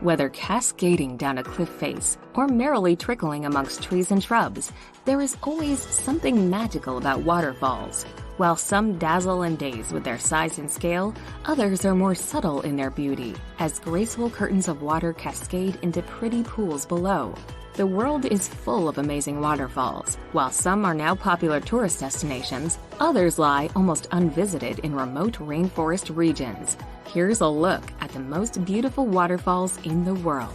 Whether cascading down a cliff face or merrily trickling amongst trees and shrubs, there is always something magical about waterfalls. While some dazzle and daze with their size and scale, others are more subtle in their beauty, as graceful curtains of water cascade into pretty pools below. The world is full of amazing waterfalls. While some are now popular tourist destinations, others lie almost unvisited in remote rainforest regions. Here's a look at the most beautiful waterfalls in the world.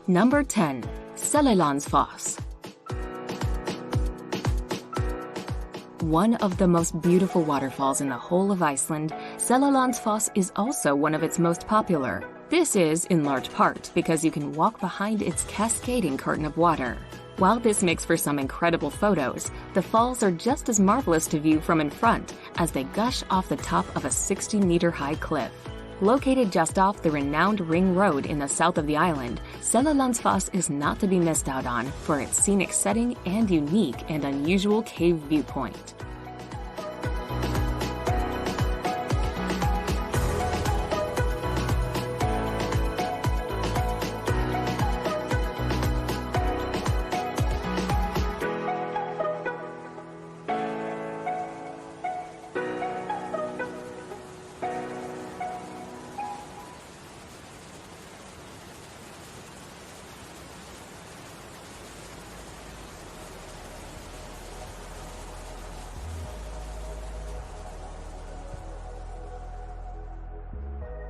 Number 10. Seljalandsfoss. One of the most beautiful waterfalls in the whole of Iceland, Seljalandsfoss is also one of its most popular. This is, in large part, because you can walk behind its cascading curtain of water. While this makes for some incredible photos, the falls are just as marvelous to view from in front as they gush off the top of a 60-meter-high cliff. Located just off the renowned Ring Road in the south of the island, Seljalandsfoss is not to be missed out on for its scenic setting and unique and unusual cave viewpoint.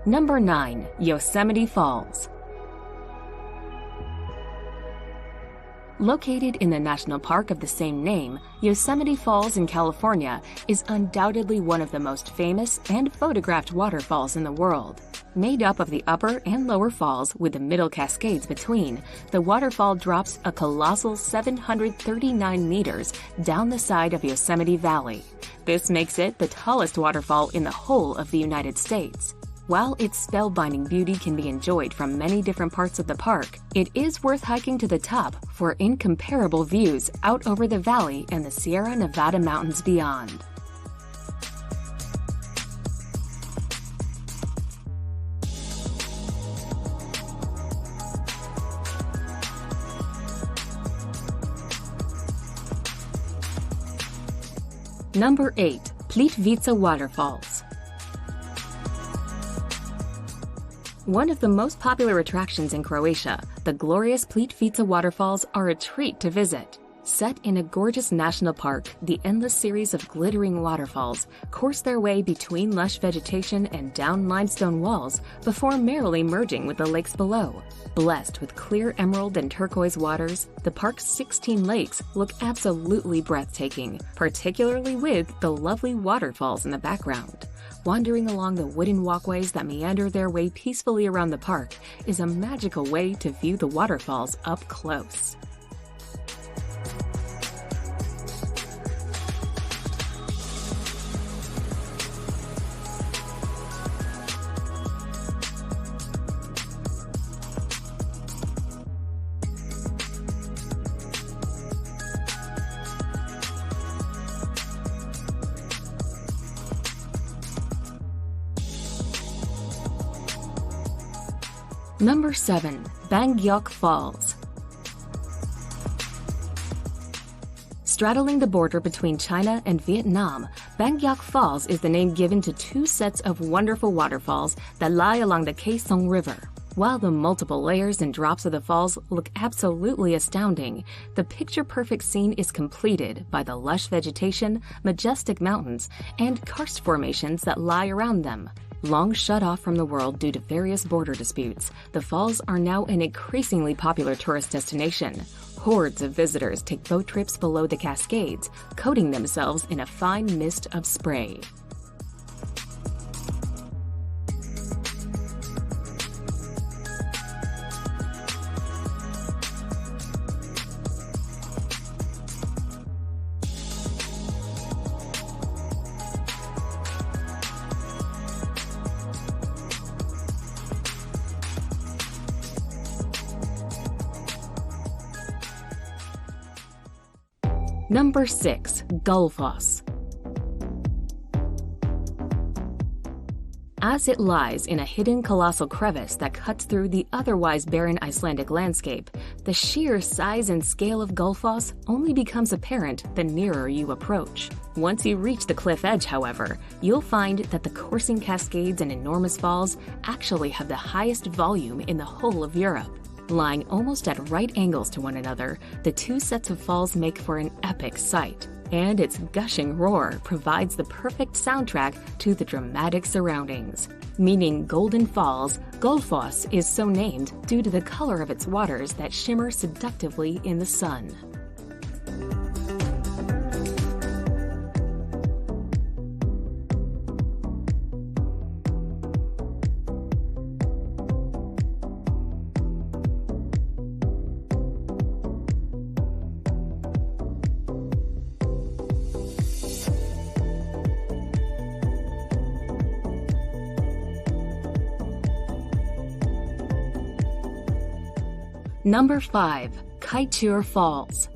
Number 9. Yosemite Falls. Located in the national park of the same name, Yosemite Falls in California is undoubtedly one of the most famous and photographed waterfalls in the world. Made up of the upper and lower falls with the middle cascades between, the waterfall drops a colossal 739 meters down the side of Yosemite Valley. This makes it the tallest waterfall in the whole of the United States. While its spellbinding beauty can be enjoyed from many different parts of the park, it is worth hiking to the top for incomparable views out over the valley and the Sierra Nevada mountains beyond. Number 8. Plitvice Waterfalls. One of the most popular attractions in Croatia, the glorious Plitvice waterfalls are a treat to visit. Set in a gorgeous national park, the endless series of glittering waterfalls course their way between lush vegetation and down limestone walls before merrily merging with the lakes below. Blessed with clear emerald and turquoise waters, the park's 16 lakes look absolutely breathtaking, particularly with the lovely waterfalls in the background. Wandering along the wooden walkways that meander their way peacefully around the park is a magical way to view the waterfalls up close. Number 7. Bangkok Falls. Straddling the border between China and Vietnam, Bangkok Falls is the name given to two sets of wonderful waterfalls that lie along the Khe Song River. While the multiple layers and drops of the falls look absolutely astounding, the picture-perfect scene is completed by the lush vegetation, majestic mountains, and karst formations that lie around them. Long shut off from the world due to various border disputes, the falls are now an increasingly popular tourist destination. Hordes of visitors take boat trips below the cascades, coating themselves in a fine mist of spray. Number 6. Gullfoss. As it lies in a hidden colossal crevice that cuts through the otherwise barren Icelandic landscape, the sheer size and scale of Gullfoss only becomes apparent the nearer you approach. Once you reach the cliff edge, however, you'll find that the coursing cascades and enormous falls actually have the highest volume in the whole of Europe. Lying almost at right angles to one another, the two sets of falls make for an epic sight, and its gushing roar provides the perfect soundtrack to the dramatic surroundings. Meaning Golden Falls, Gullfoss is so named due to the color of its waters that shimmer seductively in the sun. Number 5. Kaitur Falls.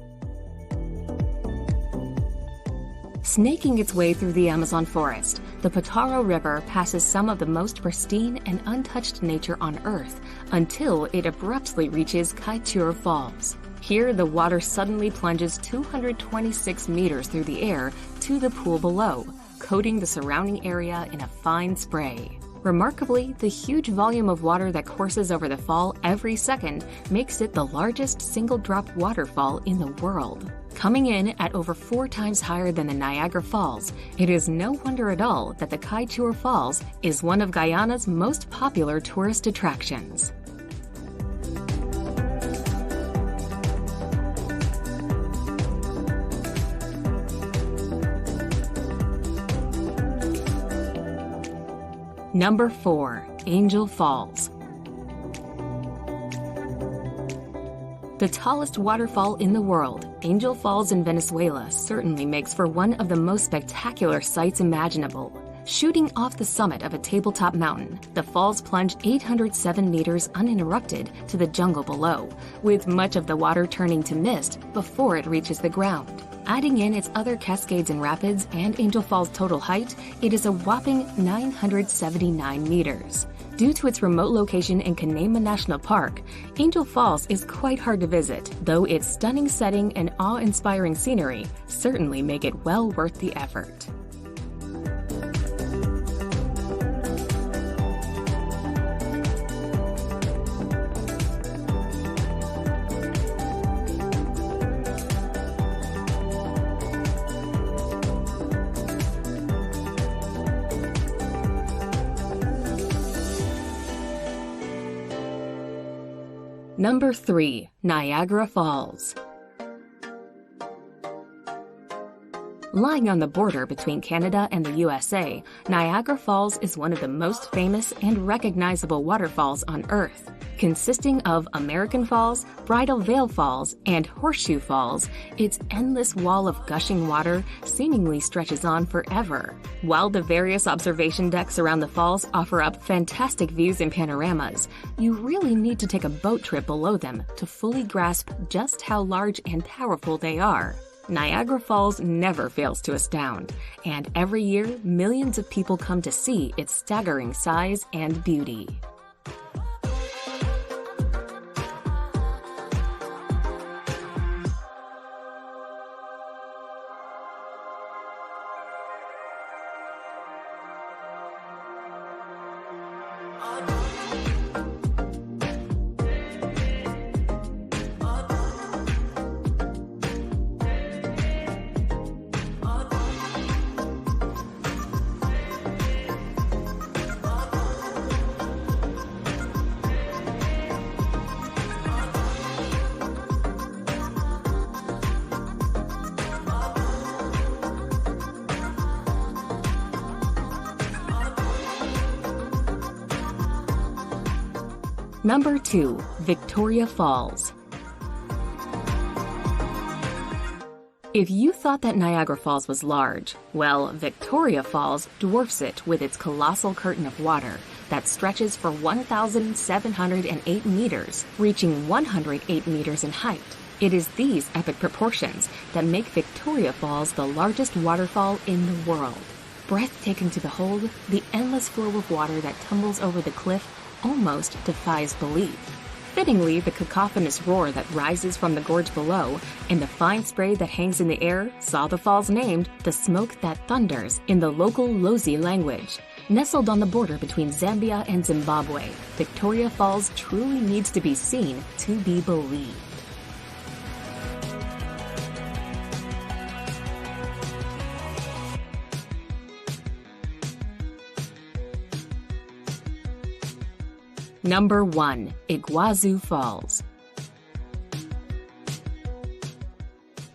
Snaking its way through the Amazon forest, the Potaro River passes some of the most pristine and untouched nature on Earth until it abruptly reaches Kaitur Falls. Here, the water suddenly plunges 226 meters through the air to the pool below, coating the surrounding area in a fine spray. Remarkably, the huge volume of water that courses over the fall every second makes it the largest single-drop waterfall in the world. Coming in at over 4 times higher than the Niagara Falls, it is no wonder at all that the Kaitur Falls is one of Guyana's most popular tourist attractions. Number 4. Angel Falls. The tallest waterfall in the world, Angel Falls in Venezuela certainly makes for one of the most spectacular sights imaginable. Shooting off the summit of a tabletop mountain, the falls plunge 807 meters uninterrupted to the jungle below, with much of the water turning to mist before it reaches the ground. Adding in its other cascades and rapids and Angel Falls' total height, it is a whopping 979 meters. Due to its remote location in Canaima National Park, Angel Falls is quite hard to visit, though its stunning setting and awe-inspiring scenery certainly make it well worth the effort. Number 3. Niagara Falls. Lying on the border between Canada and the USA, Niagara Falls is one of the most famous and recognizable waterfalls on Earth. Consisting of American Falls, Bridal Veil Falls, and Horseshoe Falls, its endless wall of gushing water seemingly stretches on forever. While the various observation decks around the falls offer up fantastic views and panoramas, you really need to take a boat trip below them to fully grasp just how large and powerful they are. Niagara Falls never fails to astound, and every year millions of people come to see its staggering size and beauty. Number 2. Victoria Falls. If you thought that Niagara Falls was large, well, Victoria Falls dwarfs it with its colossal curtain of water that stretches for 1,708 meters, reaching 108 meters in height. It is these epic proportions that make Victoria Falls the largest waterfall in the world. Breathtaking to behold, the endless flow of water that tumbles over the cliff almost defies belief. Fittingly, the cacophonous roar that rises from the gorge below and the fine spray that hangs in the air saw the falls named the smoke that thunders in the local Lozi language. Nestled on the border between Zambia and Zimbabwe, Victoria Falls truly needs to be seen to be believed. Number 1. Iguazu Falls.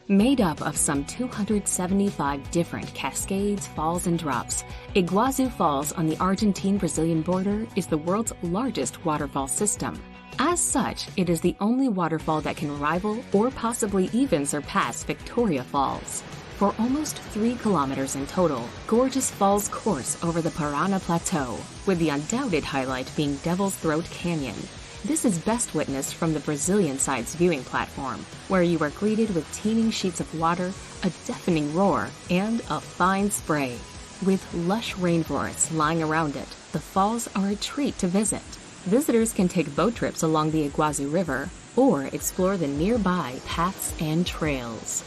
Made up of some 275 different cascades, falls, and drops, Iguazu Falls on the Argentine-Brazilian border is the world's largest waterfall system. As such, it is the only waterfall that can rival or possibly even surpass Victoria Falls. For almost 3 kilometers in total, gorgeous falls course over the Parana Plateau, with the undoubted highlight being Devil's Throat Canyon. This is best witnessed from the Brazilian side's viewing platform, where you are greeted with teeming sheets of water, a deafening roar, and a fine spray. With lush rainforests lying around it, the falls are a treat to visit. Visitors can take boat trips along the Iguazu River or explore the nearby paths and trails.